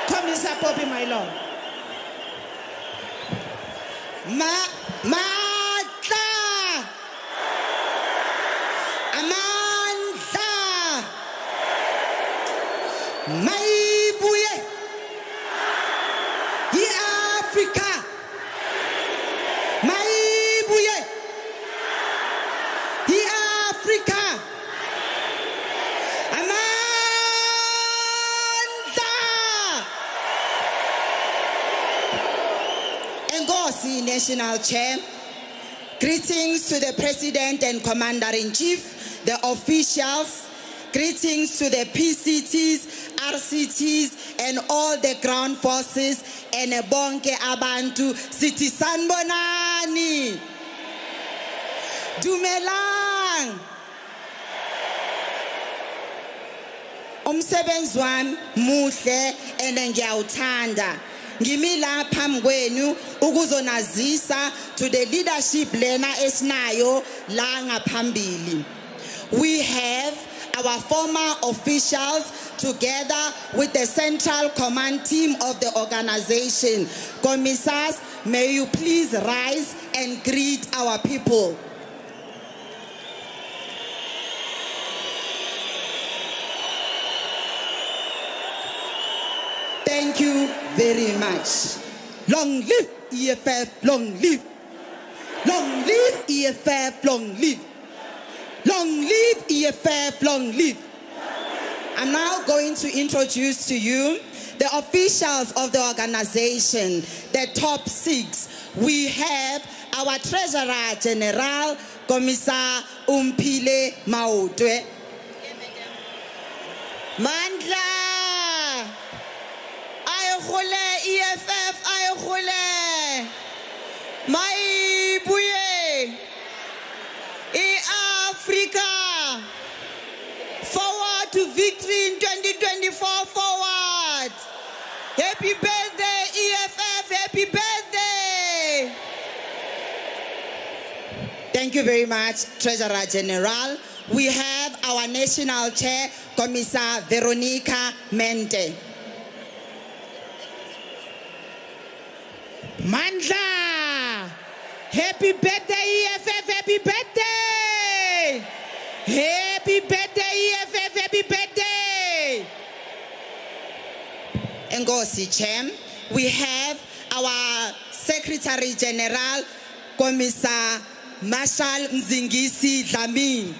Commissar Poppy, my lord. Matla Amandla Mayibuye Africa Mayibuye Africa Amandla Enkosi National Chair. Greetings to the President and Commander-in-Chief, the officials, greetings to the PCTs, RCTs, and all the ground forces, and bonke abantu, sithi sanibonani. Dumelang. Umsebenzi wami muhle and ngiyawuthanda. Ngimi la phambi kwenu ukuzonazisa to the leadership lena esinayo la ngaphambili. We have our former officials together with the central command team of the organization. Commissars, may you please rise and greet our people. Thank you very much. Long live EFF, long live. Long live EFF, long live. Long live EFF, long live. I'm now going to introduce to you the officials of the organization, the top 6. We have our Treasurer General, Commissar Umpile Mautwe. Mandla! EFF aykhule mayibuye Africa forward to victory in 2024 forward. Happy birthday EFF, happy birthday. Thank you very much, Treasurer General. We have our National Chair, Commissar Veronica Mente. Mandla, happy birthday EFF, happy birthday. Happy birthday EFF, happy birthday. Enkosi Chair, we have our Secretary General, Commissar Marshal Mzingisi Dlamini.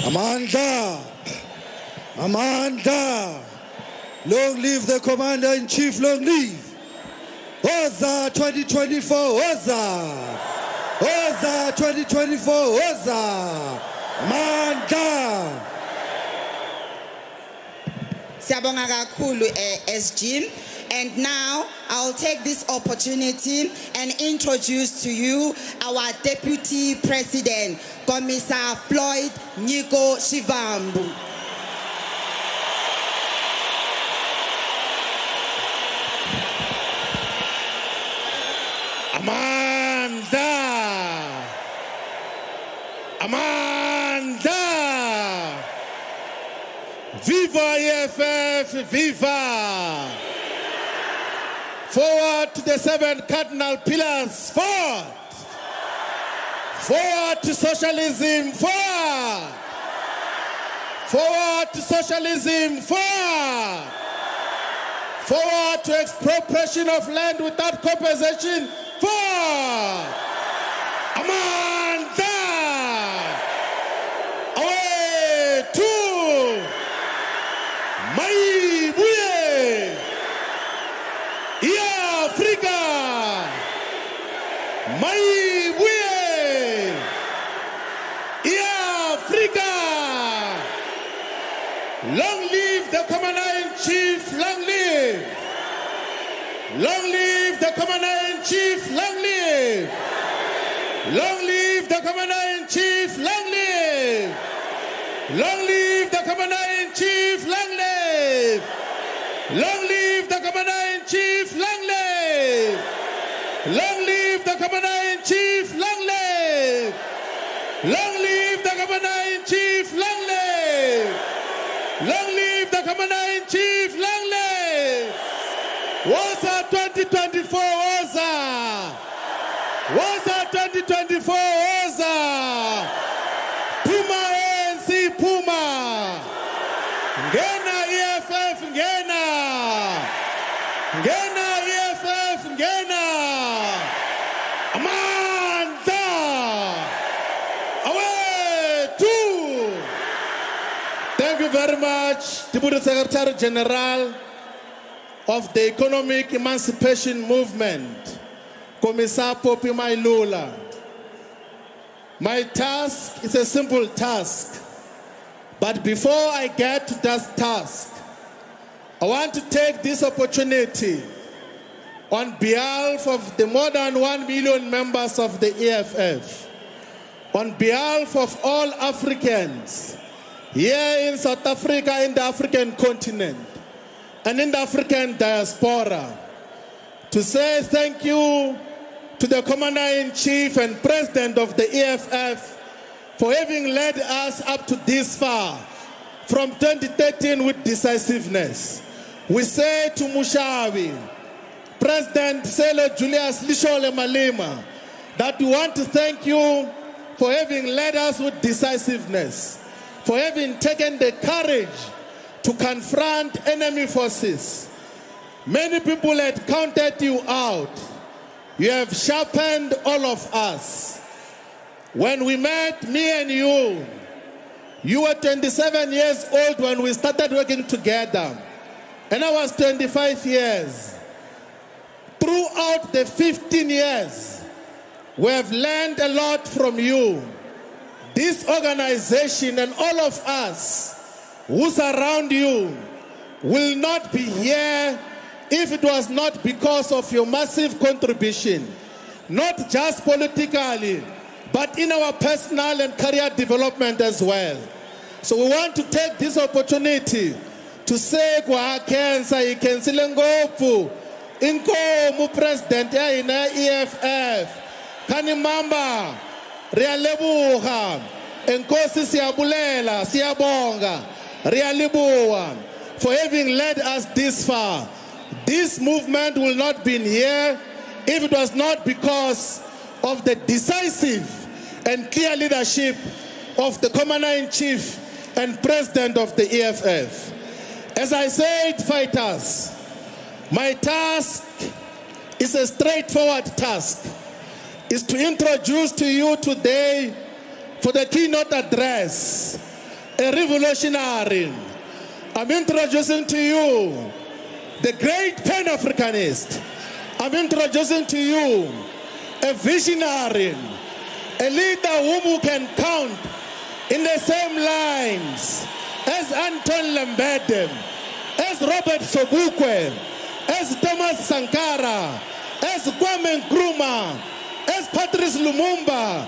Amanda, long live the Commander-in-Chief, long live. Oza 2024, Oza. Oza 2024, Oza. Amanda. Siyabonga kakhulu SG. And now I'll take this opportunity and introduce to you our Deputy President, Commissar Floyd Nyiko Shivambu. Amanda! Viva EFF, viva! Forward to the 7 cardinal pillars, forward! Forward to socialism, forward! Forward to socialism, forward! Forward to expropriation of land without compensation, forward! Amanda! Away to Mayibuye! Africa! Mayibuye! Africa! Long live the Commander-in-Chief, long live! Long live the Commander-in-Chief, long live! Long live the Commander-in-Chief, long live! Long live the Commander-in-Chief, long live! Long live the Commander-in-Chief, long live! Long live the Commander-in-Chief, long live! Long live the Commander-in-Chief, long live! Long live the Commander-in-Chief. Long live. Woza 2024. Woza. Woza 2024. Woza. Puma ANC. Puma. Ngena EFF. Ngena. Ngena EFF. Ngena. Amanda. Away. Two. Thank you very much, Deputy Secretary General of the Economic Emancipation Movement, Commissar Poppy Mailula. My task is a simple task, but before I get to that task, I want to take this opportunity on behalf of the more than 1 million members of the EFF, on behalf of all Africans here in South Africa, in the African continent, and in the African diaspora, to say thank you to the Commander-in-Chief and President of the EFF for having led us up to this far from 2013 with decisiveness. We say to Mushawi, President Selo Julius Malema, that we want to thank you for having led us with decisiveness, for having taken the courage to confront enemy forces. Many people had counted you out. You have sharpened all of us. When we met, me and you were 27 years old when we started working together, and I was 25 years. Throughout the 15 years, we have learned a lot from you. This organization and all of us who surround you will not be here if it was not because of your massive contribution, not just politically, but in our personal and career development as well. So we want to take this opportunity to say kwa kensa ikensile ngopu inkomu president ya ina EFF kani mamba Rialebuha, enkosi siyabulela, siyabonga, Rialebuha, for having led us this far. This movement will not be here if it was not because of the decisive and clear leadership of the Commander-in-Chief and President of the EFF. As I said, fighters, my task is a straightforward task. Is to introduce to you today, for the keynote address, a revolutionary. I'm introducing to you the great Pan-Africanist. I'm introducing to you a visionary, a leader whom you can count in the same lines as Anton Lembede, as Robert Sobukwe, as Thomas Sankara, as Kwame Nkrumah, as Patrice Lumumba,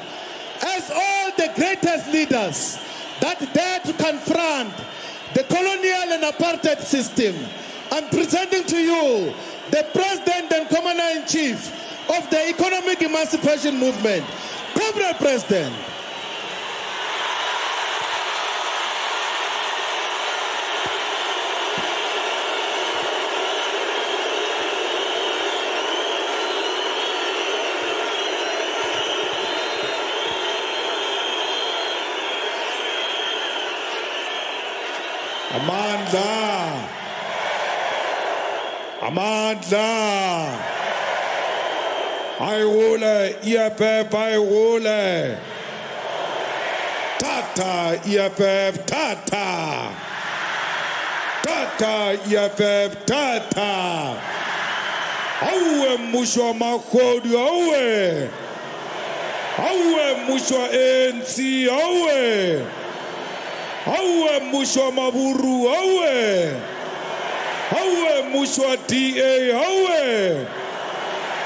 as all the greatest leaders that dare to confront the colonial and apartheid system. I'm presenting to you the President and Commander-in-Chief of the Economic Emancipation Movement, Comrade President. Amandla. Amandla. Ayole, EFF, ayole. Tata, EFF, tata. Tata, EFF, tata. Awe mushwa makodi, awe. Awe mushwa ANC, awe. Awe mushwa maburu, awe. Awe mushwa DA, awe.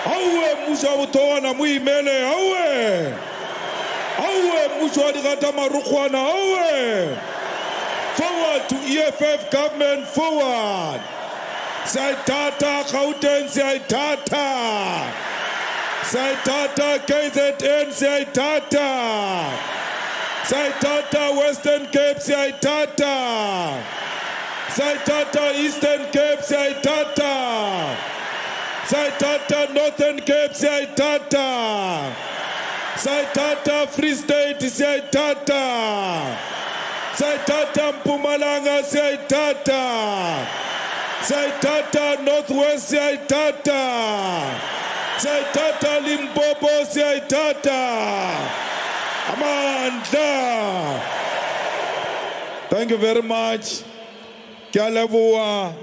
Awe mushwa utoana muimele, awe. Awe mushwa digata marukwana, awe. Forward to EFF government, forward. Saitata, Gauteng, Saitata. Saitata, KZN, Saitata. Saitata, Western Cape, Saitata. Sayithatha Eastern Cape, siyayithatha. Sayithatha Northern Cape, siyayithatha. Sayithatha Free State, siyayithatha. Sayithatha Mpumalanga, siyayithatha. Sayithatha Northwest, siyayithatha. Sayithatha Limpopo, siyayithatha. Amandla. Thank you very much. Kyalevua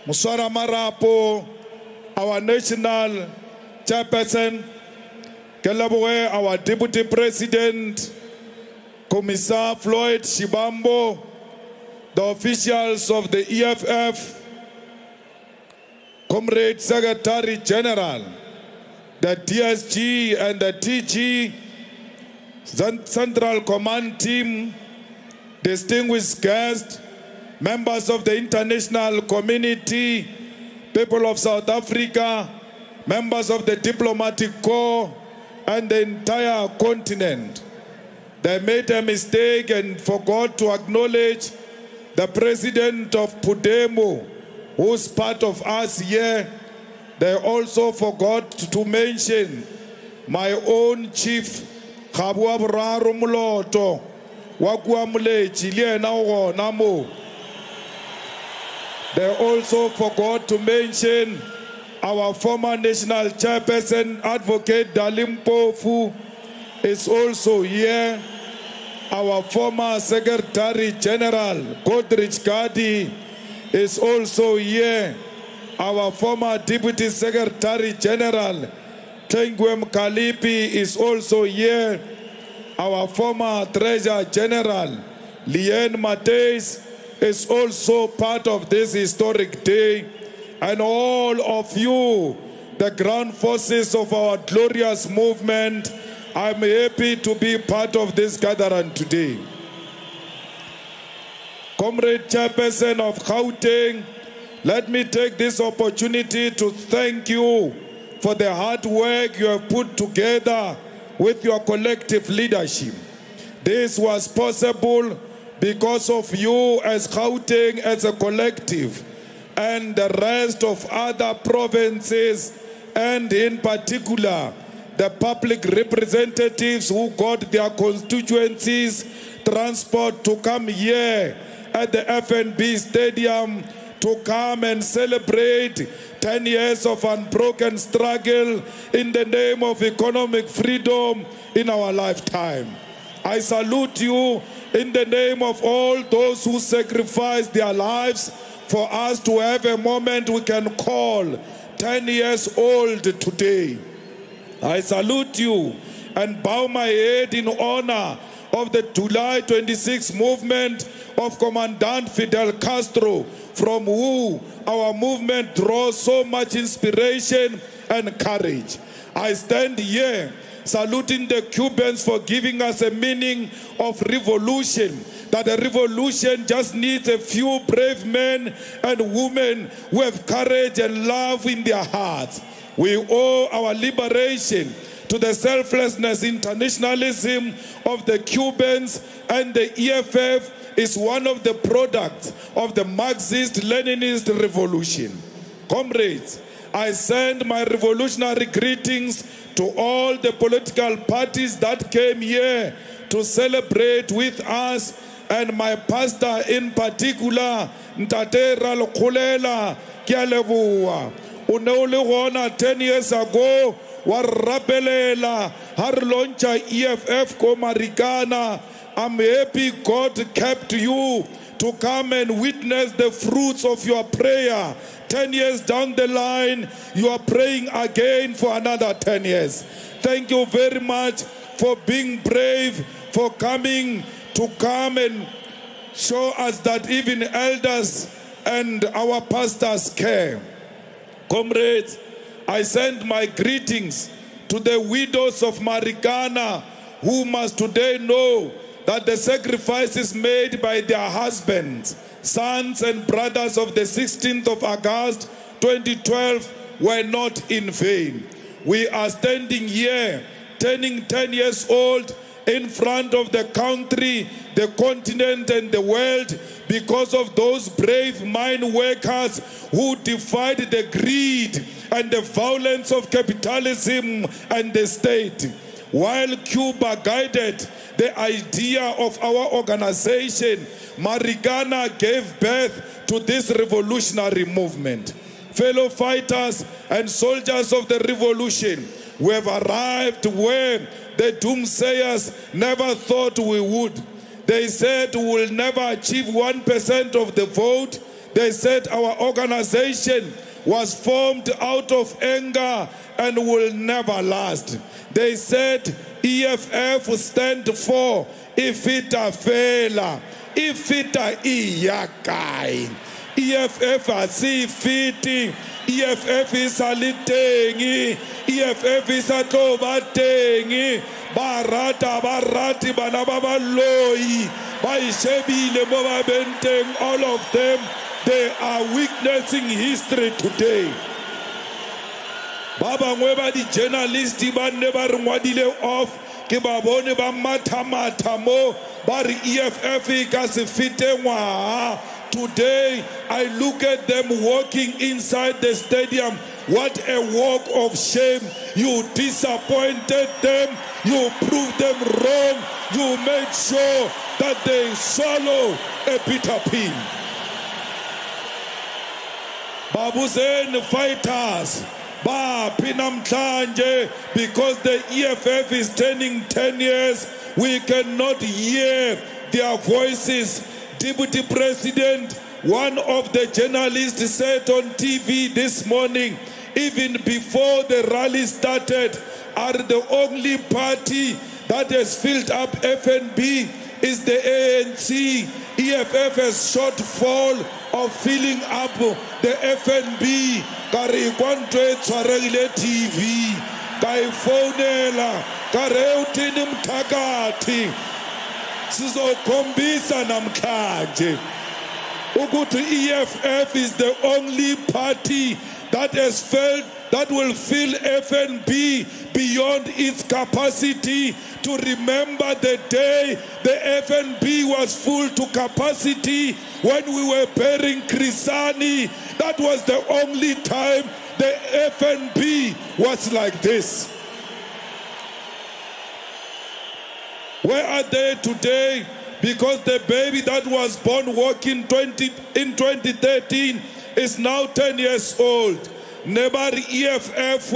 Muswara Marapo, our national chairperson. Kyalevua, our deputy president, Commissar Floyd Shibambo, the officials of the EFF, Comrade Secretary General, the TSG and the TG, Central Command Team, distinguished guests, members of the international community, people of South Africa, members of the diplomatic corps, and the entire continent. They made a mistake and forgot to acknowledge the president of Pudemo, who's part of us here. They also forgot to mention my own chief, Khabua Boraro Moloto, Wakuamulechi, Liena Namo. They also forgot to mention our former national chairperson, Advocate Dalimpo Fu, is also here. Our former Secretary General, Godrich Gadi, is also here. Our former Deputy Secretary General, Tengwem Kalipi, is also here. Our former Treasurer General, Lien Mateis, is also part of this historic day. And all of you, the ground forces of our glorious movement, I'm happy to be part of this gathering today. Comrade Chairperson of Gauteng, let me take this opportunity to thank you for the hard work you have put together with your collective leadership. This was possible because of you as Gauteng as a collective and the rest of other provinces, and in particular the public representatives who got their constituencies transport to come here at the FNB Stadium to come and celebrate 10 years of unbroken struggle in the name of economic freedom in our lifetime. I salute you in the name of all those who sacrificed their lives for us to have a moment we can call 10 years old today. I salute you and bow my head in honor of the July 26 movement of Commandant Fidel Castro, from whom our movement draws so much inspiration and courage. I stand here saluting the Cubans for giving us a meaning of revolution, that a revolution just needs a few brave men and women who have courage and love in their hearts. We owe our liberation to the selflessness internationalism of the Cubans, and the EFF is one of the products of the Marxist-Leninist revolution. Comrades, I send my revolutionary greetings to all the political parties that came here to celebrate with us, and my pastor in particular, Ntate Ralokhulela Kyalevua. Uneole 10 years ago, warabelela harloncha EFF Komarikana. I'm happy God kept you to come and witness the fruits of your prayer. 10 years down the line, you are praying again for another 10 years. Thank you very much for being brave, for coming and show us that even elders and our pastors care. Comrades, I send my greetings to the widows of Marikana, who must today know that the sacrifices made by their husbands, sons and brothers of the 16th of August 2012 were not in vain. We are standing here, turning 10 years old, in front of the country, the continent and the world, because of those brave mine workers who defied the greed and the violence of capitalism and the state. While Cuba guided the idea of our organization, Marikana gave birth to this revolutionary movement. Fellow fighters and soldiers of the revolution, we have arrived where the doomsayers never thought we would. They said we will never achieve 1% of the vote. They said our organization was formed out of anger and will never last. They said EFF stand for Ifita Fela, Ifita Iyakai. EFF asifiti, EFF isalitengi, EFF isatobatengi, barati banababaloyi, baishebile bobabenteng, all of them, they are witnessing history today. Baba ngweba di journalisti ba ne ba rengwadile off ke ba bone ba matha mo ba re EFF ka se fite ngwa. Today I look at them walking inside the stadium. What a walk of shame. You disappointed them, you proved them wrong, you made sure that they swallow a bitter pill. Babuzen fighters, because the EFF is turning 10 years, we cannot hear their voices. Deputy President, one of the journalists said on TV this morning, even before the rally started, are the only party that has filled up FNB is the ANC. EFF has shortfall of filling up the FNB. Kari kwantwe tsaregile TV, kai phonela, kare utini mtakati, sizo kombisa namkaje. Ukuthi EFF is the only party that has felt that will fill FNB beyond its capacity. To remember the day the FNB was full to capacity when we were burying Krisani. That was the only time the FNB was like this. Where are they today? Because the baby that was born walking in 2013 is now 10 years old. Nebari EFF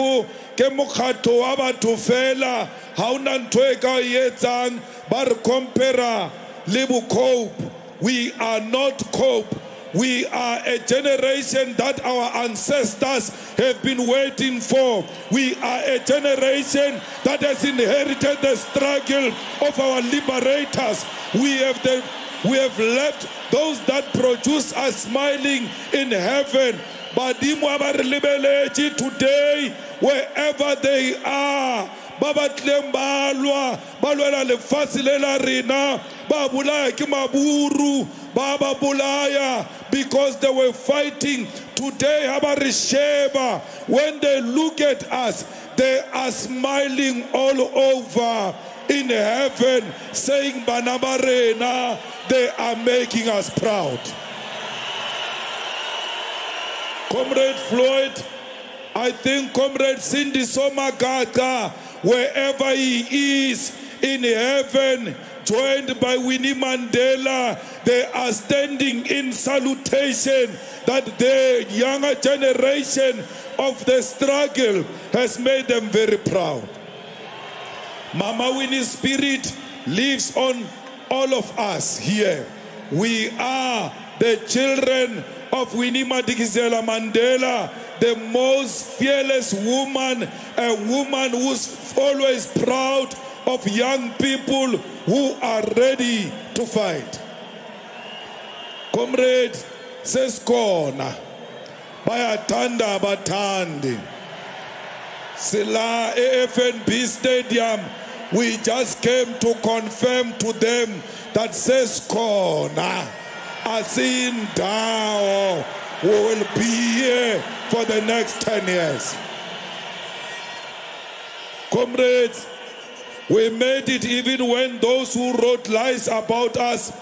ke mokgatlo wa batho fela ha una ntho e ka etsang ba re compara le bo cope. We are not cope. We are a generation that our ancestors have been waiting for. We are a generation that has inherited the struggle of our liberators. We have left those that produce us smiling in heaven. But today, wherever they are, Baba Tlembalwa, Balwela le Fasilela Rina, Babulaya Kimaburu, Baba Bulaya, because they were fighting. Today, Habarisheba, when they look at us, they are smiling all over in heaven, saying Banabarena, they are making us proud. Comrade Floyd, I think Comrade Cindy Somagata, wherever he is in heaven, joined by Winnie Mandela, they are standing in salutation that the younger generation of the struggle has made them very proud. Mama Winnie's spirit lives on all of us here. We are the children of Winnie Madikizela Mandela, the most fearless woman, a woman who's always proud of young people who are ready to fight. Comrade Seskona, Bayatanda Batandi, Sila AFNB Stadium, we just came to confirm to them that Seskona, Asin Dao, will be here for the next 10 years. Comrades, we made it even when those who wrote lies about us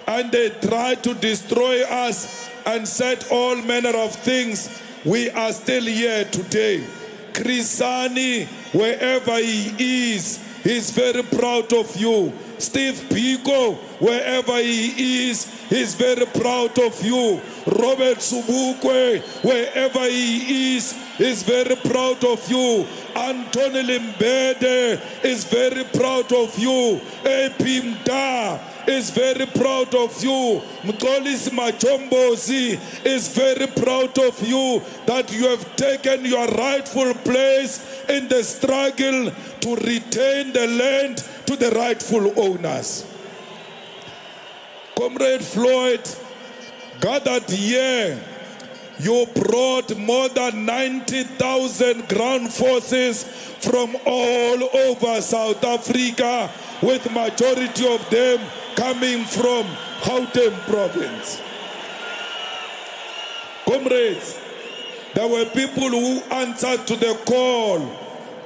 and they tried to destroy us and said all manner of things, we are still here today. Krisani, wherever he is, he's very proud of you. Steve Biko, wherever he is, he's very proud of you. Robert Subukwe, wherever he is, he's very proud of you. Anthony Limbede is very proud of you. Epimda is very proud of you. Mkolis Machombozi is very proud of you, that you have taken your rightful place in the struggle to retain the land to the rightful owners. Comrade Floyd, gathered here, you brought more than 90,000 ground forces from all over South Africa, with majority of them coming from Gauteng province. Comrades, there were people who answered to the call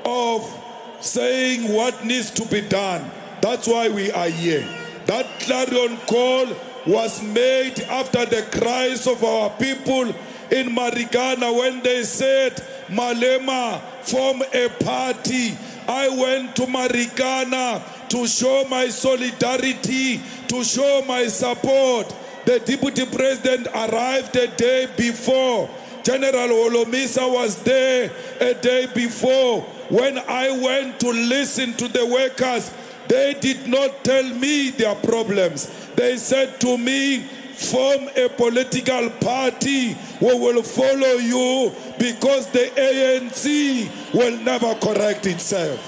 of saying what needs to be done. That's why we are here. That clarion call was made after the cries of our people in Marikana when they said, Malema, form a party. I went to Marikana to show my solidarity, to show my support. The deputy president arrived a day before. General Holomisa was there a day before. When I went to listen to the workers, they did not tell me their problems. They said to me, form a political party. We will follow you because the ANC will never correct itself.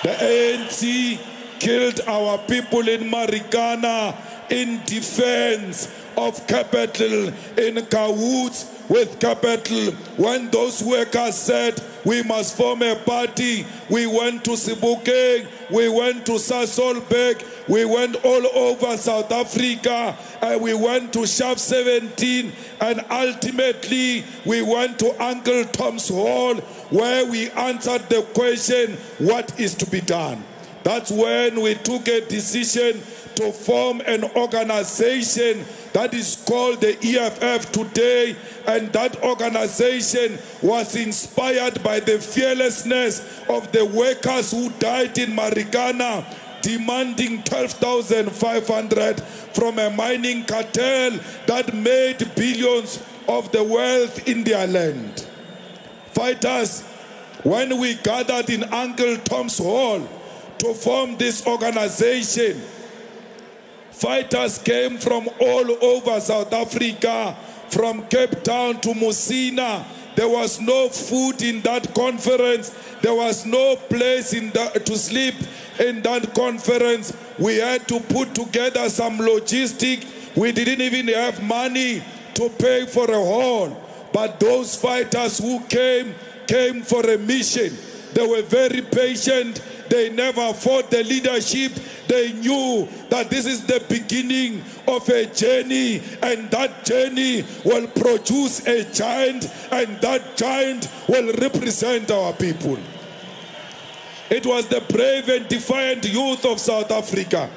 The ANC killed our people in Marikana in defense of capital, in cahoots with capital. When those workers said we must form a party, we went to Sebokeng, we went to Sasolburg, we went all over South Africa, and we went to Shaft 17, and ultimately we went to Uncle Tom's Hall, where we answered the question, what is to be done? That's when we took a decision to form an organization that is called the EFF today, and that organization was inspired by the fearlessness of the workers who died in Marikana, demanding 12,500 from a mining cartel that made billions of the wealth in their land. Fighters, when we gathered in Uncle Tom's Hall to form this organization, fighters came from all over South Africa, from Cape Town to Musina. There was no food in that conference. There was no place to sleep in that conference. We had to put together some logistics. We didn't even have money to pay for a hall. But those fighters who came for a mission. They were very patient. They never fought the leadership. They knew that this is the beginning of a journey, and that journey will produce a giant, and that giant will represent our people. It was the brave and defiant youth of South Africa,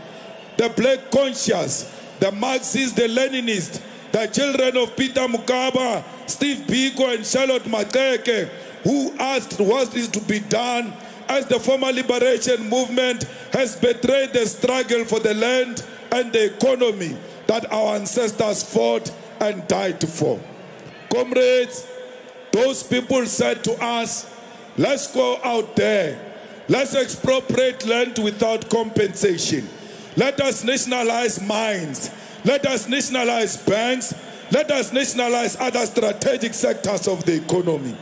the black conscious, the Marxists, the Leninists, the children of Peter Mukaba, Steve Biko and Charlotte Maxeke, who asked what is to be done as the former liberation movement has betrayed the struggle for the land and the economy that our ancestors fought and died for. Comrades, those people said to us, let's go out there. Let's expropriate land without compensation. Let us nationalize mines. Let us nationalize banks. Let us nationalize other strategic sectors of the economy.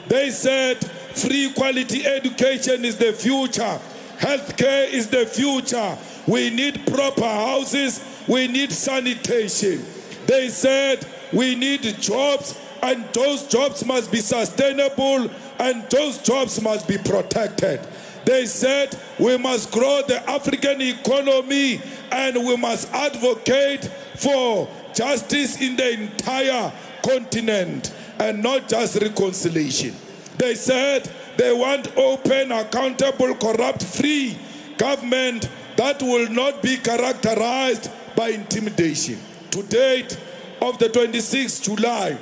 They said free quality education is the future. Healthcare is the future. We need proper houses. We need sanitation. They said we need jobs, and those jobs must be sustainable, and those jobs must be protected. They said we must grow the African economy, and we must advocate for justice in the entire continent and not just reconciliation. They said they want open, accountable, corrupt-free government that will not be characterized by intimidation. To date of the 26th July,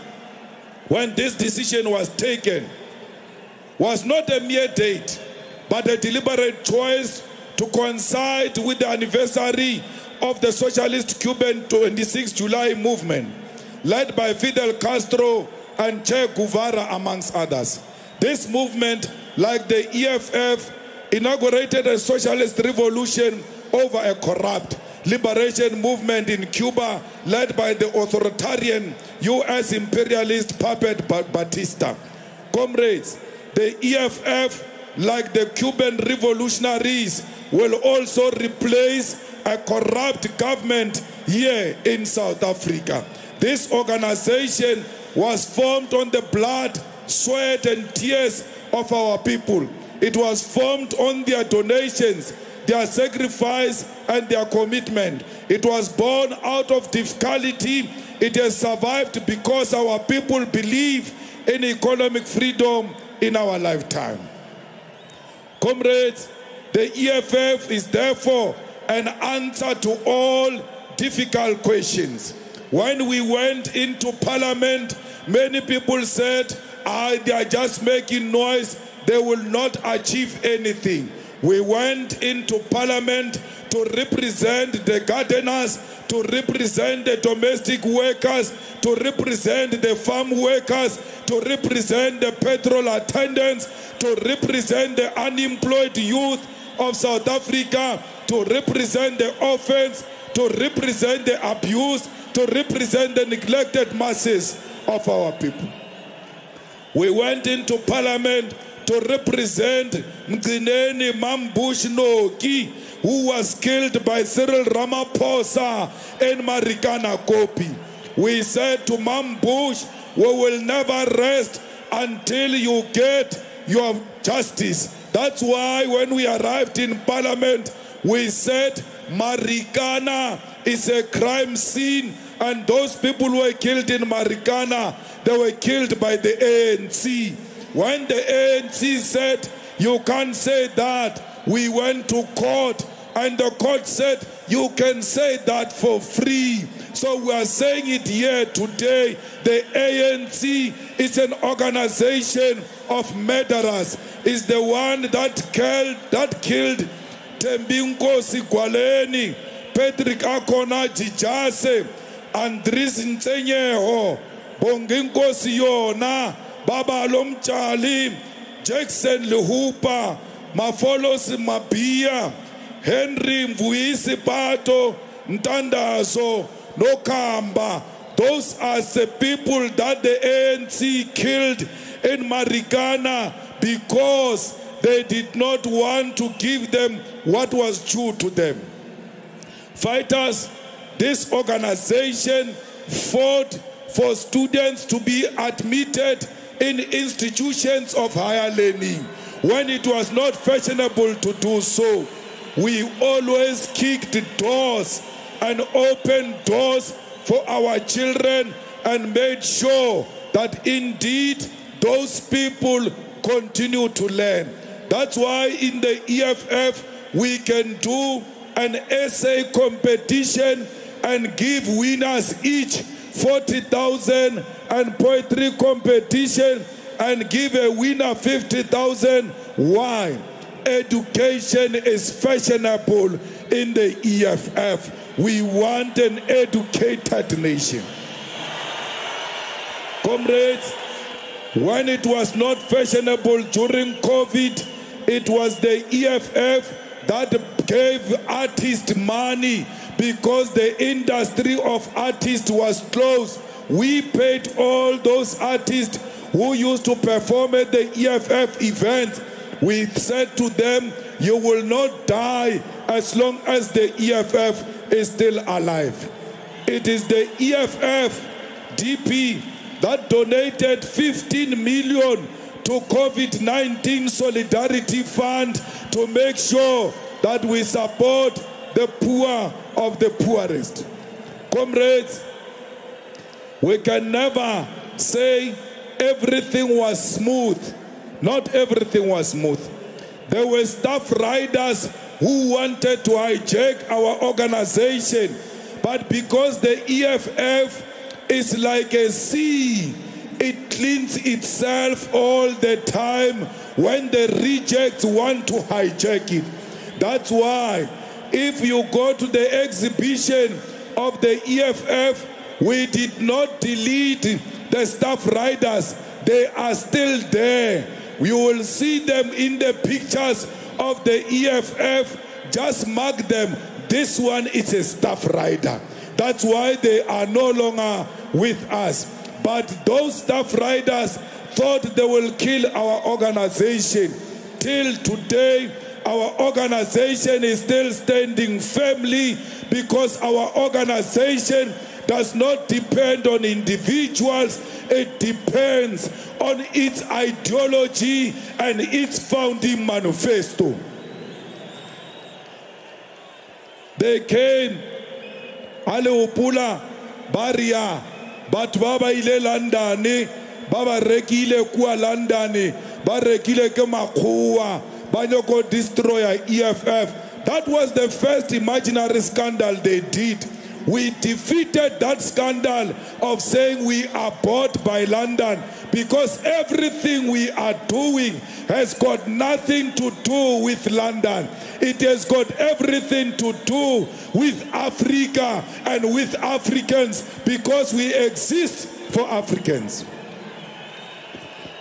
when this decision was taken, was not a mere date, but a deliberate choice to coincide with the anniversary of the Socialist Cuban 26th July movement, led by Fidel Castro and Che Guevara, amongst others. This movement, like the EFF, inaugurated a socialist revolution over a corrupt liberation movement in Cuba, led by the authoritarian U.S. imperialist puppet Batista. Comrades, the EFF, like the Cuban revolutionaries, will also replace a corrupt government here in South Africa. This organization was formed on the blood, sweat, and tears of our people. It was formed on their donations, their sacrifice, and their commitment. It was born out of difficulty. It has survived because our people believe in economic freedom in our lifetime. Comrades, the EFF is therefore an answer to all difficult questions. When we went into parliament, many people said, they are just making noise, they will not achieve anything. We went into parliament to represent the gardeners, to represent the domestic workers, to represent the farm workers, to represent the petrol attendants, to represent the unemployed youth of South Africa, to represent the orphans, to represent the abused, to represent the neglected masses of our people. We went into parliament to represent Mgcineni Mambush Noki, who was killed by Cyril Ramaphosa in Marikana Kopi. We said to Mambush, we will never rest until you get your justice. That's why when we arrived in parliament, we said Marikana is a crime scene, and those people who were killed in Marikana, they were killed by the ANC. When the ANC said, you can't say that, we went to court, and the court said, you can say that for free. So we are saying it here today. The ANC is an organization of murderers. It's the one that killed Tembinkosi Gwaleni, Patrick Akona Jijase, Andris Nsenyeho, Bonginkosi Yona, Baba Lomchali, Jackson Lehupa, Mafolos Mabia, Henry Mvuisi Pato, Ntandazo, Nokamba. Those are the people that the ANC killed in Marikana because they did not want to give them what was due to them. Fighters, this organization fought for students to be admitted in institutions of higher learning. When it was not fashionable to do so, we always kicked doors and opened doors for our children and made sure that indeed those people continue to learn. That's why in the EFF we can do an essay competition and give winners each 40,000, and poetry competition and give a winner 50,000. Why? Education is fashionable in the EFF. We want an educated nation. Comrades, when it was not fashionable during COVID, it was the EFF that gave artists money because the industry of artists was closed. We paid all those artists who used to perform at the EFF events. We said to them, you will not die as long as the EFF is still alive. It is the EFF DP that donated 15 million to COVID-19 Solidarity Fund to make sure that we support the poor of the poorest. Comrades, we can never say everything was smooth. Not everything was smooth. There were staff riders who wanted to hijack our organization. But because the EFF is like a sea, it cleans itself all the time when the rejects want to hijack it. That's why if you go to the exhibition of the EFF, we did not delete the staff riders. They are still there. You will see them in the pictures of the EFF. Just mark them. This one is a staff rider. That's why they are no longer with us. But those staff riders thought they will kill our organization. Till today, our organization is still standing firmly because our organization does not depend on individuals. It depends on its ideology and its founding manifesto. They came, Aleopula, Baria, Batwaba ile Landani, Baba Rekile Kua Landani, Barekile Kemakua, Banyoko destroyer EFF. That was the first imaginary scandal they did. We defeated that scandal of saying we are bought by London, because everything we are doing has got nothing to do with London. It has got everything to do with Africa and with Africans, because we exist for Africans.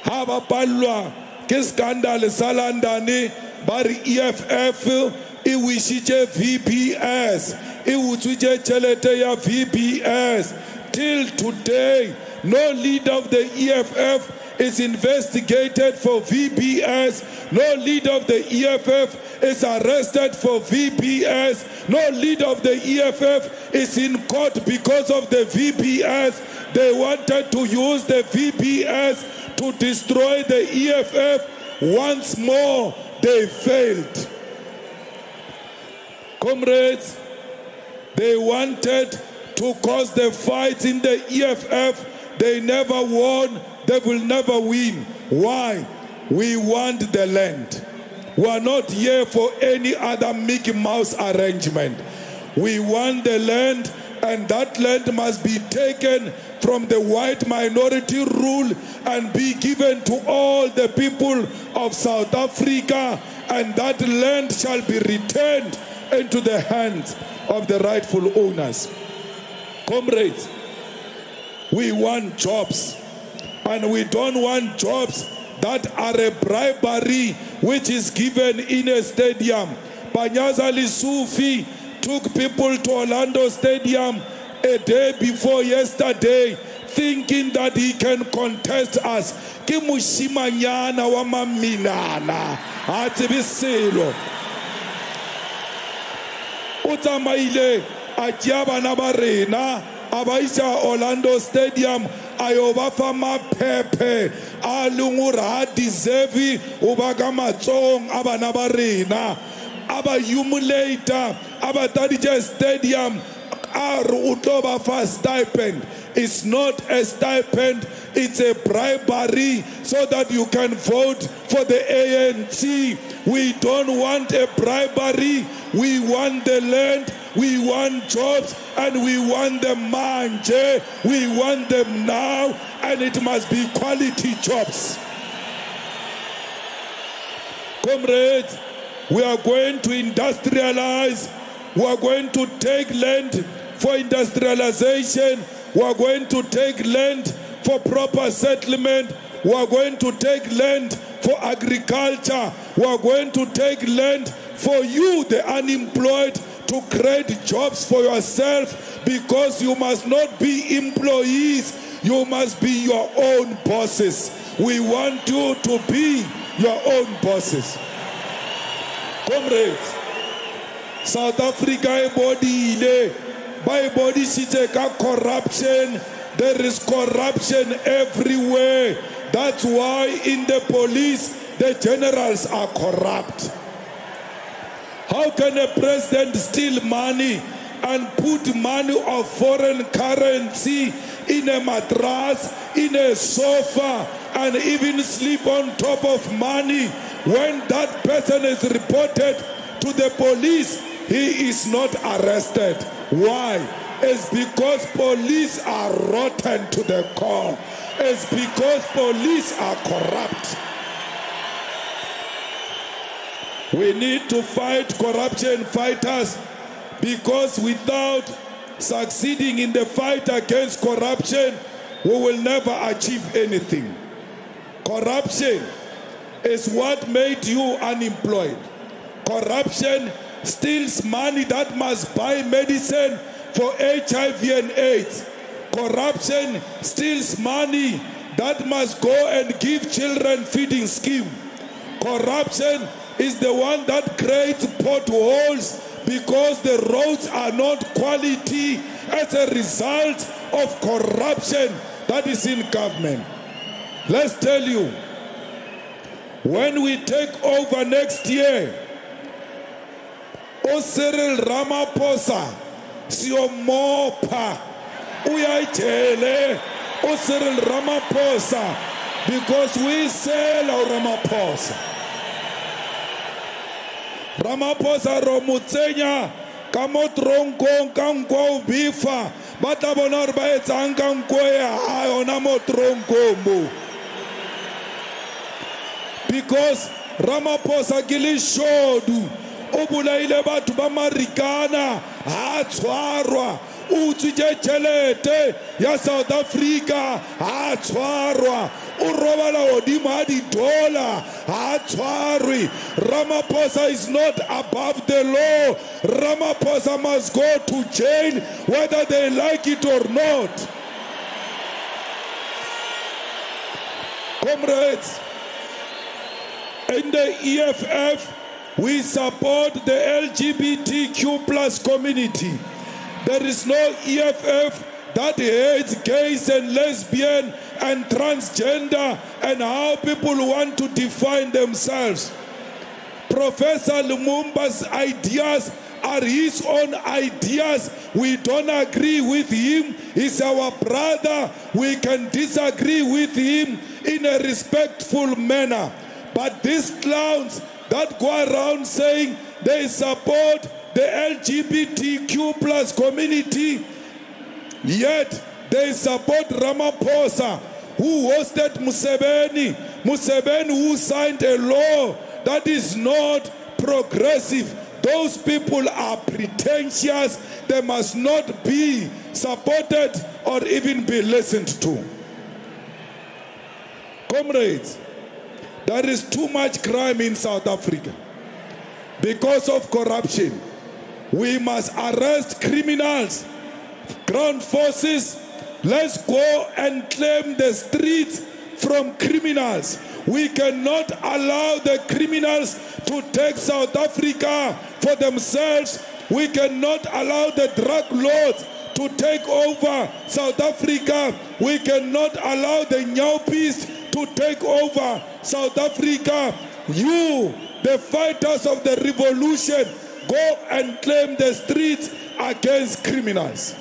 Haba palwa ke scandal sa London bari EFF iwishije VPS iwutsuje chelete ya VPS. Till today, no leader of the EFF is investigated for VPS. No leader of the EFF is arrested for VPS. No leader of the EFF is in court because of the VPS. They wanted to use the VPS to destroy the EFF. Once more, they failed. Comrades, they wanted to cause the fights in the EFF. They never won. They will never win. Why? We want the land. We are not here for any other Mickey Mouse arrangement. We want the land, and that land must be taken from the white minority rule and be given to all the people of South Africa, and that land shall be returned into the hands of the rightful owners. Comrades, we want jobs, and we don't want jobs that are a bribery which is given in a stadium. Panyaza Lisufi took people to Orlando Stadium a day before yesterday, thinking that he can contest us. Ke mushimanyana wa maminana atibisilo utamaile atyaba na barena abaisha Orlando Stadium ayobafa maphephe alungura deserve ubaka matsong abana barena aba humiliator abatadije stadium are utoba for stipend. It's not a stipend, it's a bribery so that you can vote for the ANC. We don't want a bribery. We want the land, we want jobs, and we want them manje. We want them now, and it must be quality jobs. Comrades, we are going to industrialize. We are going to take land for industrialization. We are going to take land for proper settlement. We are going to take land for agriculture. We are going to take land for you, the unemployed, to create jobs for yourself, because you must not be employees. You must be your own bosses. We want you to be your own bosses. Comrades, South Africa body by body corruption. There is corruption everywhere. That's why in the police the generals are corrupt. How can a president steal money and put money of foreign currency in a mattress, in a sofa, and even sleep on top of money when that person is reported to the police, he is not arrested. Why? It's because police are rotten to the core. It's because police are corrupt. We need to fight corruption fighters, because without succeeding in the fight against corruption, we will never achieve anything. Corruption is what made you unemployed. Corruption steals money that must buy medicine for HIV and AIDS. Corruption steals money that must go and give children feeding scheme. Corruption is the one that creates potholes because the roads are not quality as a result of corruption that is in government. Let's tell you, when we take over next year, Cyril Ramaphosa siyomopa uyayitshele Cyril Ramaphosa, because we sell our Ramaphosa. Ramaphosa romutsenya ka mo tronkong ka nko bifa ba tla bona gore ba etsang ka nko ya yona mo tronkong mo, because Ramaphosa ke le shodu o bolaile batho ba marikana ha tshwarwa, o tswitse tšhelete ya South Africa ha tshwarwa, o robala godimo ga di-dollar ha tshwarwe. Ramaphosa is not above the law. Ramaphosa must go to jail whether they like it or not. Comrades, in the EFF, we support the LGBTQ plus community. There is no EFF that hates gays and lesbian and transgender and how people want to define themselves. Professor Lumumba's ideas are his own ideas. We don't agree with him. He's our brother. We can disagree with him in a respectful manner. But these clowns that go around saying they support the LGBTQ plus community, yet they support Ramaphosa, who hosted Museveni, who signed a law that is not progressive. Those people are pretentious. They must not be supported or even be listened to. Comrades, there is too much crime in South Africa because of corruption. We must arrest criminals. Ground forces, let's go and claim the streets from criminals. We cannot allow the criminals to take South Africa for themselves. We cannot allow the drug lords to take over South Africa. We cannot allow the Nyaupis to take over South Africa. You, the fighters of the revolution, go and claim the streets against criminals.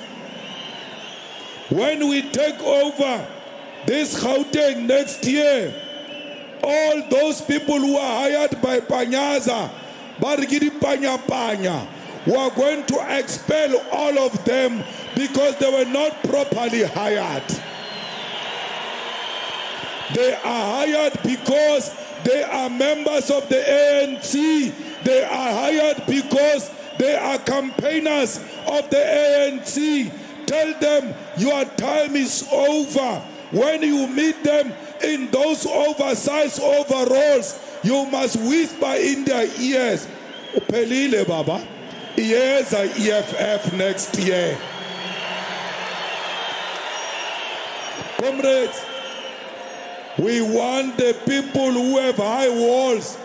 When we take over this Gauteng next year, all those people who are hired by Panyaza, Bargidi Panya Panya, we are going to expel all of them because they were not properly hired. They are hired because they are members of the ANC. They are hired because they are campaigners of the ANC. Tell them your time is over. When you meet them in those oversized overalls, you must whisper in their ears, Upelile Baba, here's a EFF next year. Comrades, we want the people who have high walls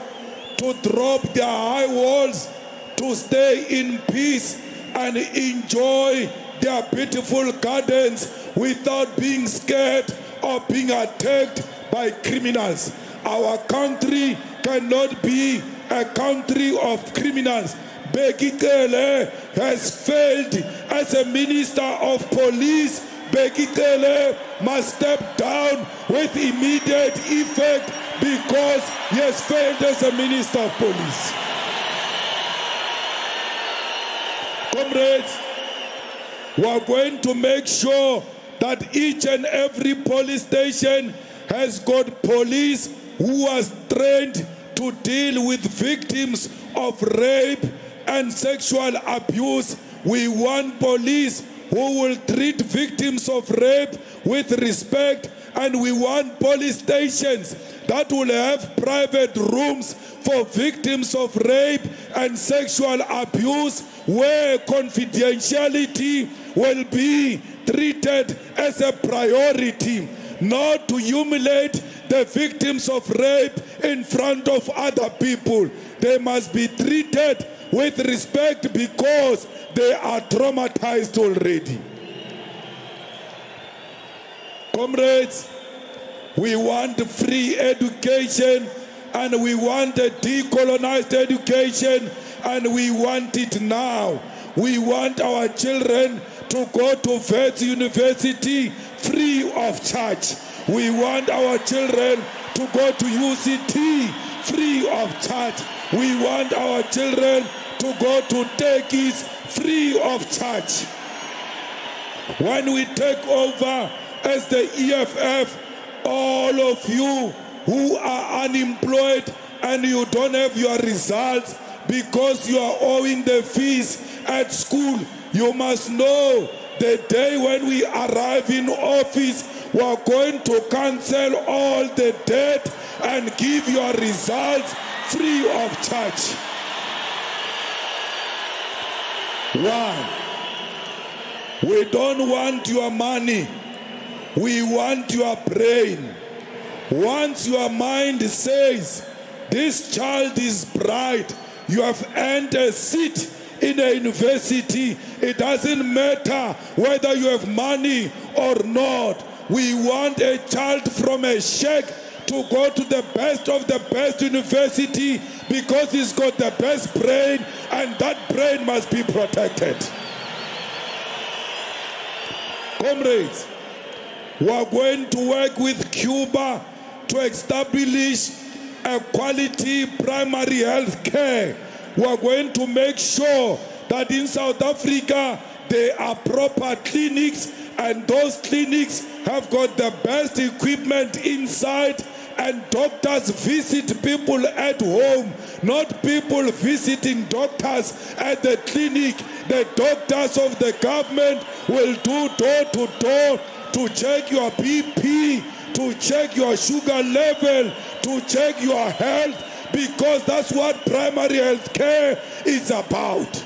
to drop their high walls, to stay in peace and enjoy their beautiful gardens without being scared or being attacked by criminals. Our country cannot be a country of criminals. Bheki Cele has failed as a minister of police. Bheki Cele must step down with immediate effect because he has failed as a minister of police. Comrades, we are going to make sure that each and every police station has got police who are trained to deal with victims of rape and sexual abuse. We want police who will treat victims of rape with respect, and we want police stations that will have private rooms for victims of rape and sexual abuse, where confidentiality will be treated as a priority, not to humiliate the victims of rape in front of other people. They must be treated with respect because they are traumatized already. Comrades, we want free education, and we want a decolonized education, and we want it now. We want our children to go to Wits University free of charge. We want our children to go to UCT free of charge. We want our children to go to Turkeys free of charge. When we take over as the EFF, all of you who are unemployed and you don't have your results because you are owing the fees at school, you must know the day when we arrive in office, we are going to cancel all the debt and give your results free of charge. One, we don't want your money. We want your brain. Once your mind says, this child is bright, you have earned a seat in a university, it doesn't matter whether you have money or not. We want a child from a shack to go to the best of the best university because he's got the best brain, and that brain must be protected. Comrades, we are going to work with Cuba to establish a quality primary health care. We are going to make sure that in South Africa there are proper clinics, and those clinics have got the best equipment inside, and doctors visit people at home, not people visiting doctors at the clinic. The doctors of the government will do door to door to check your BP, to check your sugar level, to check your health, because that's what primary health care is about.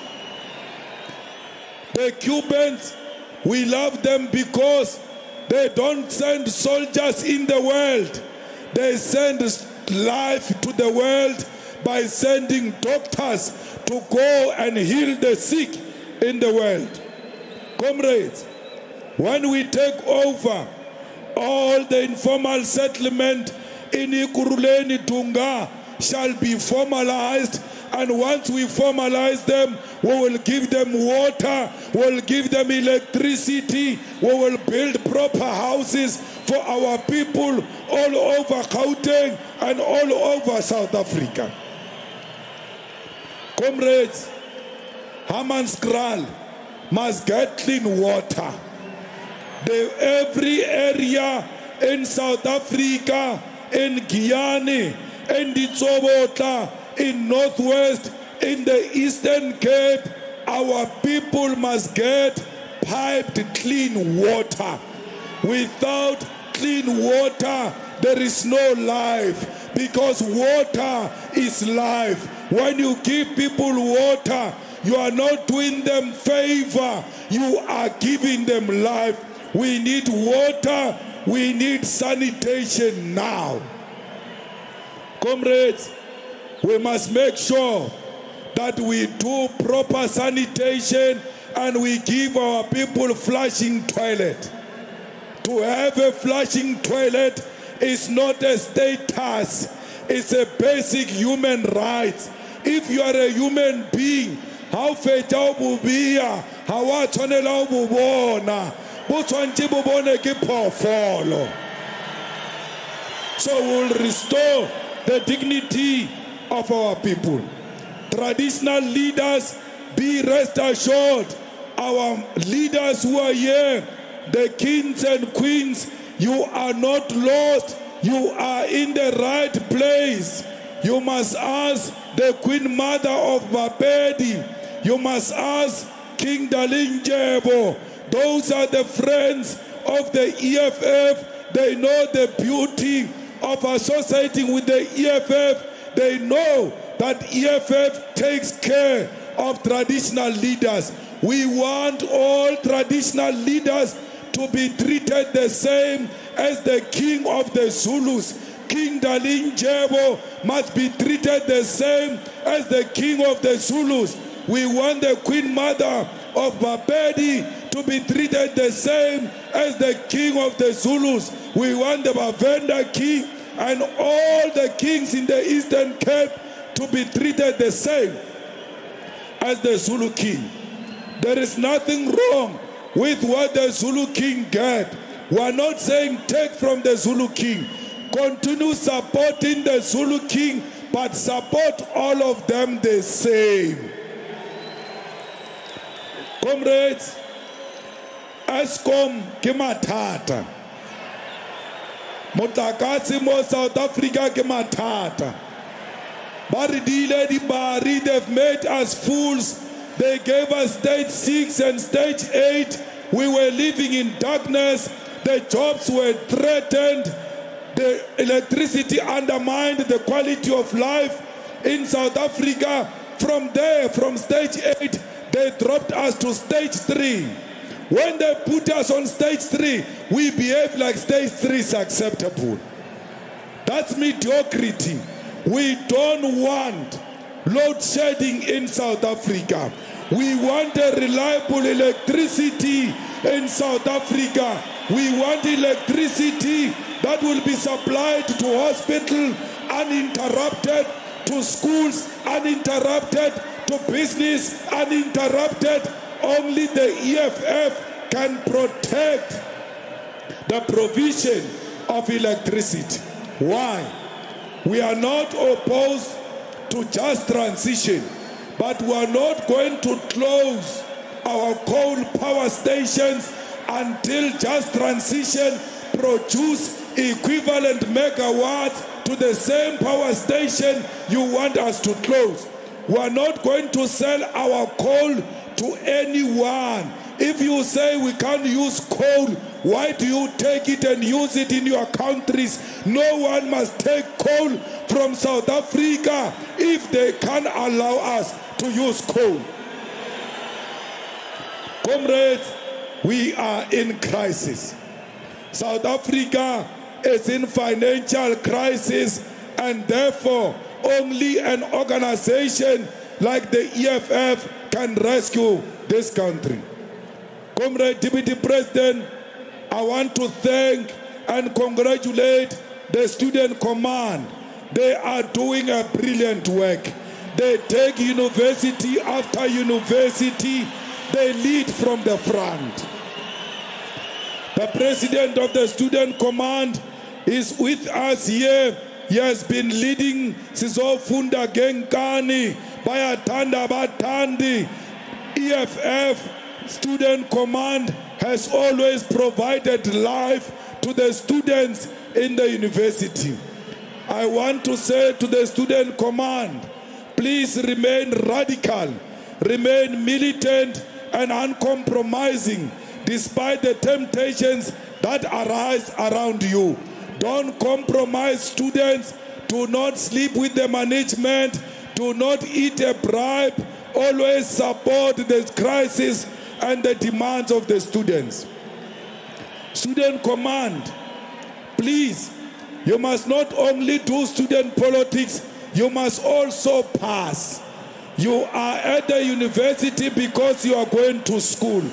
The Cubans, we love them because they don't send soldiers in the world. They send life to the world by sending doctors to go and heal the sick in the world. Comrades, when we take over, all the informal settlement in Ikuruleni Dunga shall be formalized, and once we formalize them, we will give them water, we will give them electricity, we will build proper houses for our people all over Gauteng and all over South Africa. Comrades, Hammanskraal must get clean water. Every area in South Africa, in Guyana, in the Tsobotla, in Northwest, in the Eastern Cape, our people must get piped clean water. Without clean water, there is no life, because water is life. When you give people water, you are not doing them favor, you are giving them life. We need water, we need sanitation now. Comrades, we must make sure that we do proper sanitation and we give our people flushing toilet. To have a flushing toilet is not a status, it's a basic human right. If you are a human being, how feta ububia, how atonela ububona, butwanti bubone ki phofolo. So we'll restore the dignity of our people. Traditional leaders, be rest assured, our leaders who are here, the kings and queens, you are not lost. You are in the right place. You must ask the Queen Mother of Bapedi. You must ask King Dalinjebo. Those are the friends of the EFF. They know the beauty of associating with the EFF. They know that EFF takes care of traditional leaders. We want all traditional leaders to be treated the same as the king of the Zulus. King Dalinjebo must be treated the same as the king of the Zulus. We want the Queen Mother of Bapedi to be treated the same as the king of the Zulus. We want the Bavenda king and all the kings in the Eastern Cape to be treated the same as the Zulu king. There is nothing wrong with what the Zulu king get. We are not saying take from the Zulu king. Continue supporting the Zulu king, but support all of them the same. Comrades, Eskom ke mathata. Motlakase mo South Africa ke mathata. Ba re dile di bari, they've made us fools. They gave us stage 6 and stage 8. We were living in darkness. The jobs were threatened. The electricity undermined the quality of life in South Africa. From there, from stage 8, they dropped us to stage 3. When they put us on stage 3, we behave like stage 3 is acceptable. That's mediocrity. We don't want load shedding in South Africa. We want a reliable electricity in South Africa. We want electricity that will be supplied to hospitals uninterrupted, to schools uninterrupted, to business uninterrupted. Only the EFF can protect the provision of electricity. Why? We are not opposed to just transition, but we are not going to close our coal power stations until just transition produce equivalent megawatts to the same power station you want us to close. We are not going to sell our coal to anyone. If you say we can't use coal, why do you take it and use it in your countries? No one must take coal from South Africa if they can't allow us to use coal. Comrades, we are in crisis. South Africa is in financial crisis, and therefore only an organization like the EFF can rescue this country. Comrade Deputy President, I want to thank and congratulate the Student Command. They are doing a brilliant work. They take university after university. They lead from the front. The President of the Student Command is with us here. He has been leading Sizofunda Genkani, Bayatanda Batandi. EFF Student Command has always provided life to the students in the university. I want to say to the Student Command, please remain radical, remain militant and uncompromising despite the temptations that arise around you. Don't compromise, students. Do not sleep with the management. Do not eat a bribe. Always support the crisis and the demands of the students. Student Command, please, you must not only do student politics, you must also pass. You are at the university because you are going to school.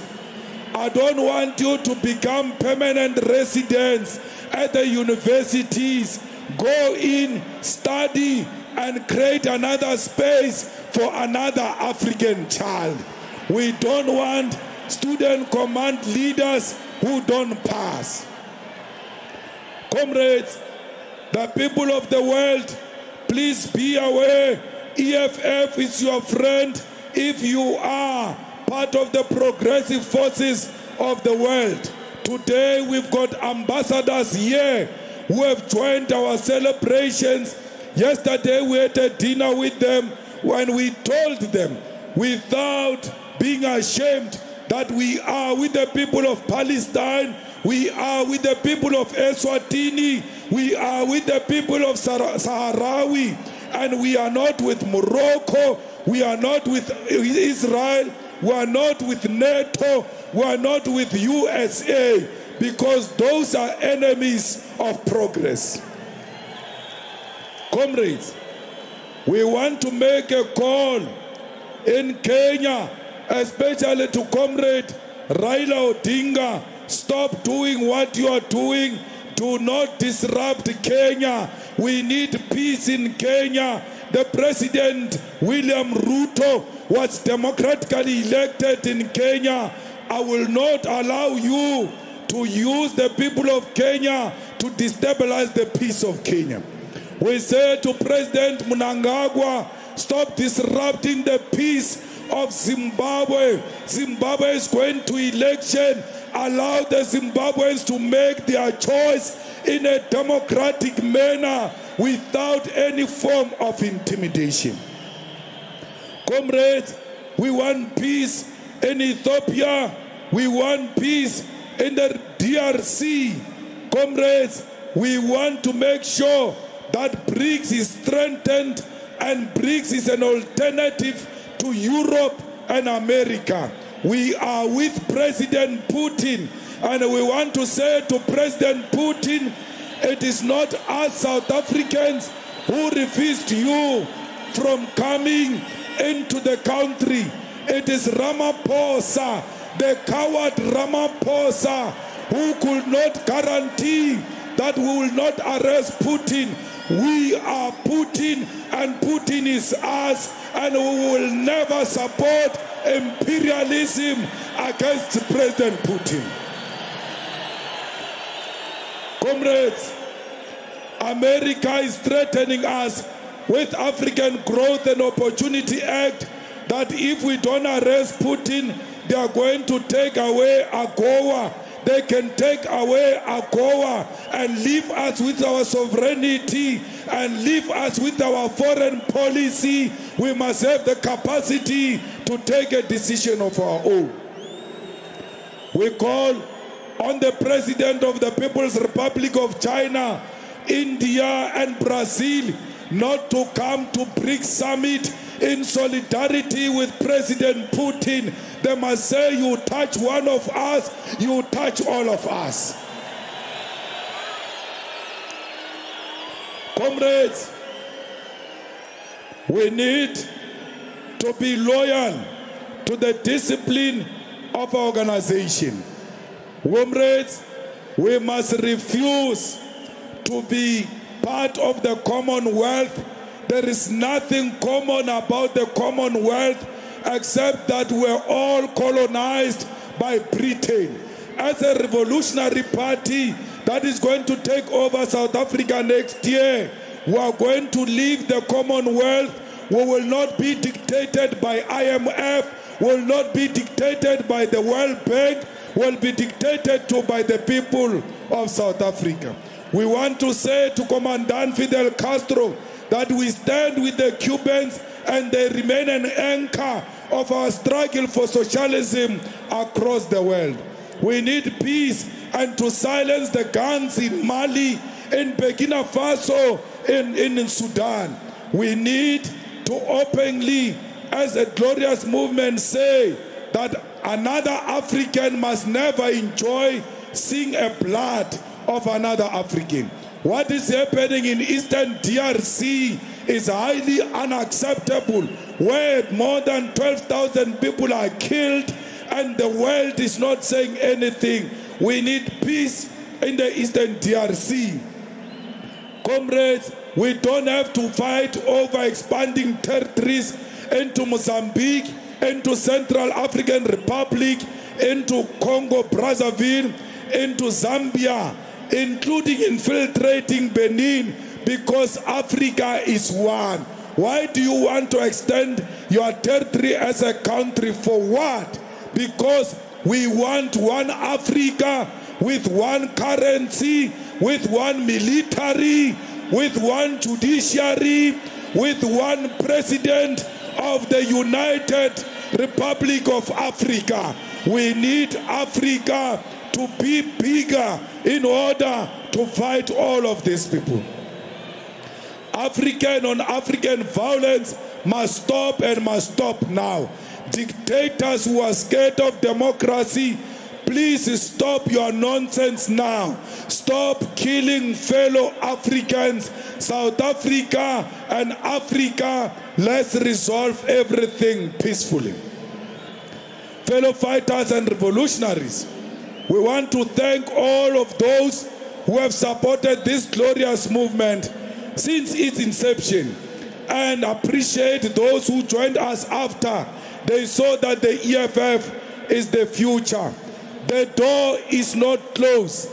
I don't want you to become permanent residents at the universities. Go in, study, and create another space for another African child. We don't want Student Command leaders who don't pass. Comrades, the people of the world, please be aware, EFF is your friend, if you are part of the progressive forces of the world. Today we've got ambassadors here who have joined our celebrations. Yesterday we had a dinner with them when we told them without being ashamed that we are with the people of Palestine, we are with the people of Eswatini, we are with the people of Sahrawi, and we are not with Morocco, we are not with Israel, we are not with NATO, we are not with USA, because those are enemies of progress. Comrades, we want to make a call in Kenya, especially to Comrade Raila Odinga. Stop doing what you are doing. Do not disrupt Kenya. We need peace in Kenya. The President, William Ruto, was democratically elected in Kenya. I will not allow you to use the people of Kenya to destabilize the peace of Kenya. We say to President Mnangagwa, stop disrupting the peace of Zimbabwe. Zimbabwe is going to election. Allow the Zimbabweans to make their choice in a democratic manner without any form of intimidation. Comrades, we want peace in Ethiopia. We want peace in the DRC. Comrades, we want to make sure that BRICS is strengthened, and BRICS is an alternative to Europe and America. We are with President Putin, and we want to say to President Putin, it is not us South Africans who refused you from coming into the country. It is Ramaphosa, the coward Ramaphosa, who could not guarantee that we will not arrest Putin. We are Putin, and Putin is us, and we will never support imperialism against President Putin. Comrades, America is threatening us with African Growth and Opportunity Act that if we don't arrest Putin, they are going to take away AGOA. They can take away AGOA and leave us with our sovereignty and leave us with our foreign policy. We must have the capacity to take a decision of our own. We call on the President of the People's Republic of China, India and Brazil not to come to BRICS Summit in solidarity with President Putin. They must say, you touch one of us, you touch all of us. Comrades, we need to be loyal to the discipline of our organization. Comrades, we must refuse to be part of the Commonwealth. There is nothing common about the Commonwealth except that we're all colonized by Britain. As a revolutionary party that is going to take over South Africa next year, we are going to leave the Commonwealth. We will not be dictated by IMF, will not be dictated by the World Bank, will be dictated to by the people of South Africa. We want to say to Commandant Fidel Castro that we stand with the Cubans and they remain an anchor of our struggle for socialism across the world. We need peace and to silence the guns in Mali, in Burkina Faso, in Sudan. We need to openly, as a glorious movement, say that another African must never enjoy seeing a blood of another African. What is happening in Eastern DRC is highly unacceptable, where more than 12,000 people are killed and the world is not saying anything. We need peace in the Eastern DRC. Comrades, we don't have to fight over expanding territories into Mozambique, into Central African Republic, into Congo Brazzaville, into Zambia, including infiltrating Benin, because Africa is one. Why do you want to extend your territory as a country? For what? Because we want one Africa with one currency, with one military, with one judiciary, with one president of the United Republic of Africa. We need Africa to be bigger in order to fight all of these people. African on African violence must stop and must stop now. Dictators who are scared of democracy, please stop your nonsense now. Stop killing fellow Africans. South Africa and Africa, let's resolve everything peacefully. Fellow fighters and revolutionaries, we want to thank all of those who have supported this glorious movement since its inception, and appreciate those who joined us after they saw that the EFF is the future. The door is not closed.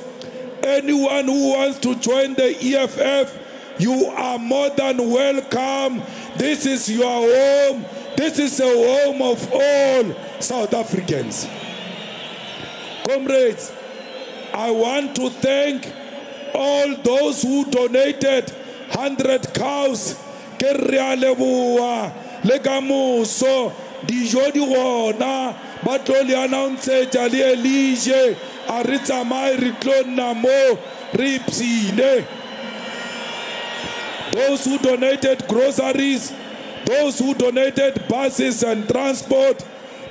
Anyone who wants to join the EFF, you are more than welcome. This is your home. This is a home of all South Africans. Comrades, I want to thank all those who donated 100 cows. Ke re a leboha le ka moso dijo di gona ba tlo le announce-etša le Elige a re tsamaye re tlo nna mo re ipsine. Those who donated groceries, those who donated buses and transport,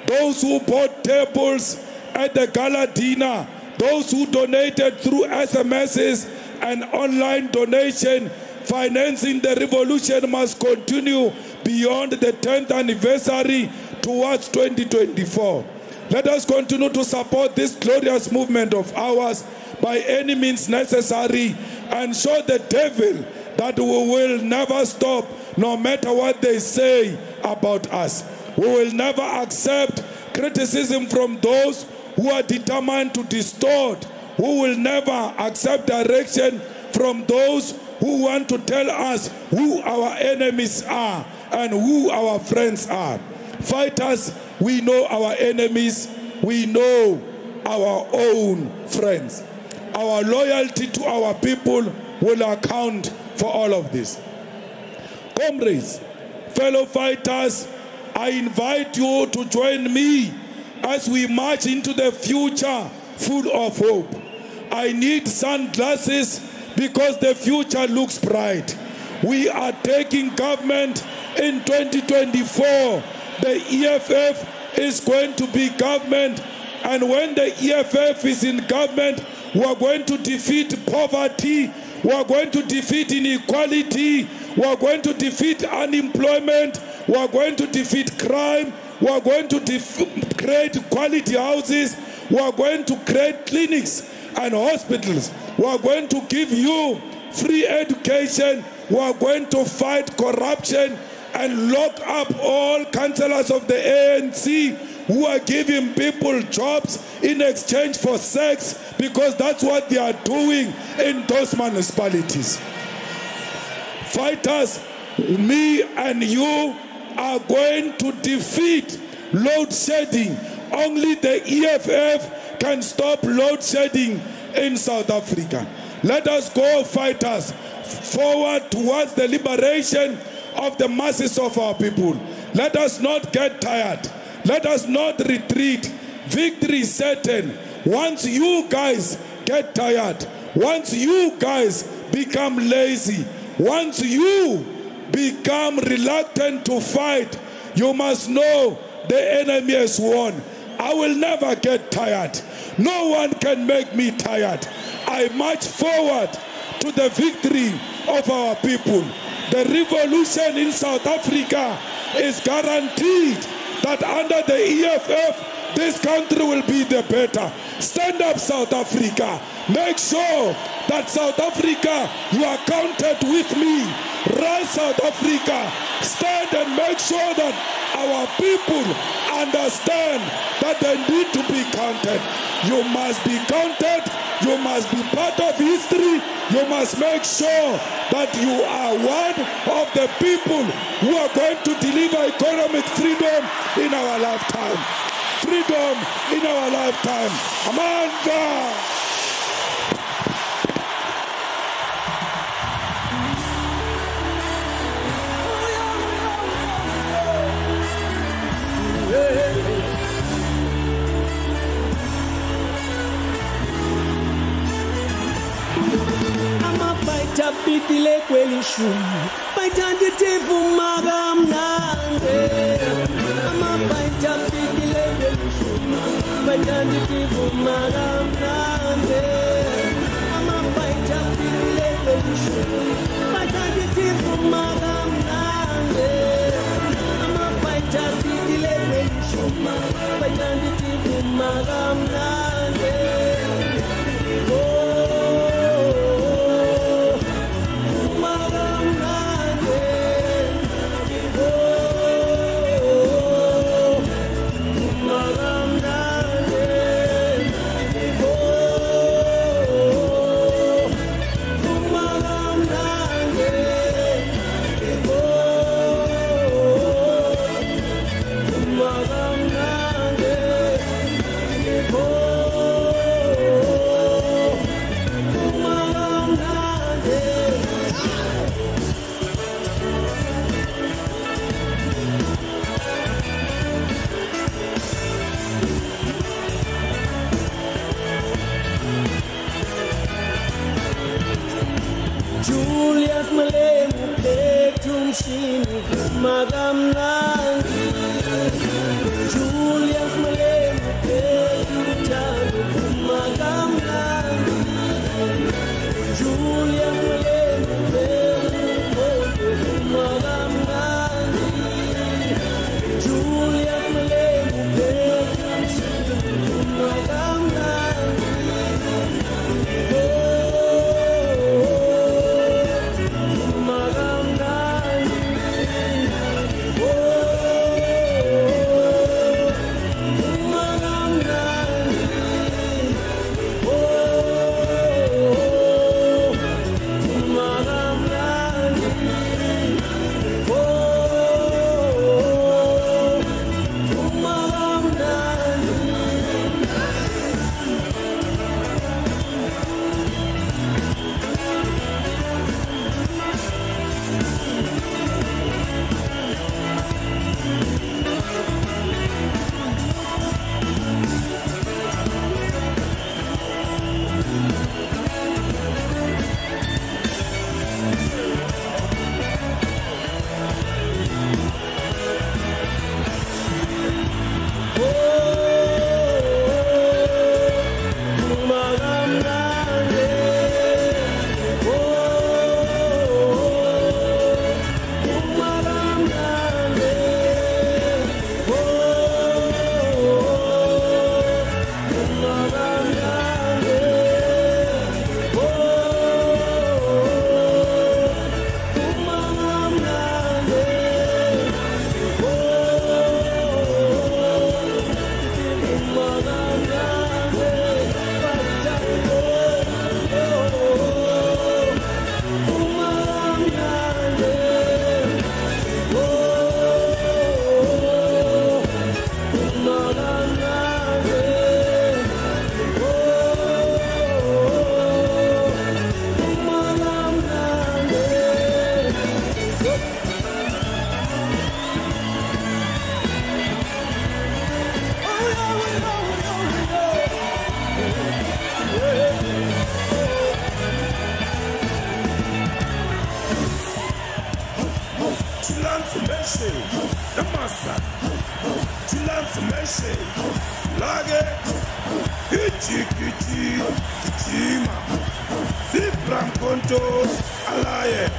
those who bought tables at the gala dinner, those who donated through SMSs and online donation, financing the revolution must continue beyond the 10th anniversary towards 2024. Let us continue to support this glorious movement of ours by any means necessary and show the devil that we will never stop no matter what they say about us. We will never accept criticism from those who are determined to distort. We will never accept direction from those who want to tell us who our enemies are and who our friends are. Fighters, we know our enemies, we know our own friends. Our loyalty to our people will account for all of this. Comrades, fellow fighters, I invite you to join me as we march into the future full of hope. I need sunglasses because the future looks bright. We are taking government in 2024. The EFF is going to be government, and when the EFF is in government, we are going to defeat poverty, we are going to defeat inequality, we are going to defeat unemployment, we are going to defeat crime, we are going to create quality houses, we are going to create clinics and hospitals, we are going to give you free education, we are going to fight corruption and lock up all councillors of the ANC who are giving people jobs in exchange for sex, because that's what they are doing in those municipalities. Fighters, me and you are going to defeat load shedding. Only the EFF can stop load shedding in South Africa. Let us go, fighters, forward towards the liberation of the masses of our people. Let us not get tired. Let us not retreat. Victory is certain. Once you guys get tired, once you guys become lazy, once you become reluctant to fight, you must know the enemy has won. I will never get tired. No one can make me tired. I march forward to the victory of our people. The revolution in South Africa is guaranteed that under the EFF, this country will be the better. Stand up, South Africa. Make sure that South Africa, you are counted with me. Rise, South Africa. Stand and make sure that our people understand that they need to be counted. You must be counted. You must be part of history. You must make sure that you are one of the people who are going to deliver economic freedom in our lifetime. Freedom in our lifetime. Amanda! Tapitile kweli shumi Paitandi tifu magam nande Ama paitapitile kweli shumi Paitandi tifu magam nande Ama paitapitile kweli shumi Paitandi tifu magam nande Ama paitapitile kweli shumi Paitandi tifu magam nande Julius Malema Greatest magam nandi Julius Malema Greatest magam nandi Julius Malema Greatest magam nandi Julius Malema Greatest magam nandi Lage, Kichi, Chima, Zipram Konto, Alaye,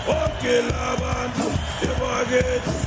Okay, Laban, Evaget.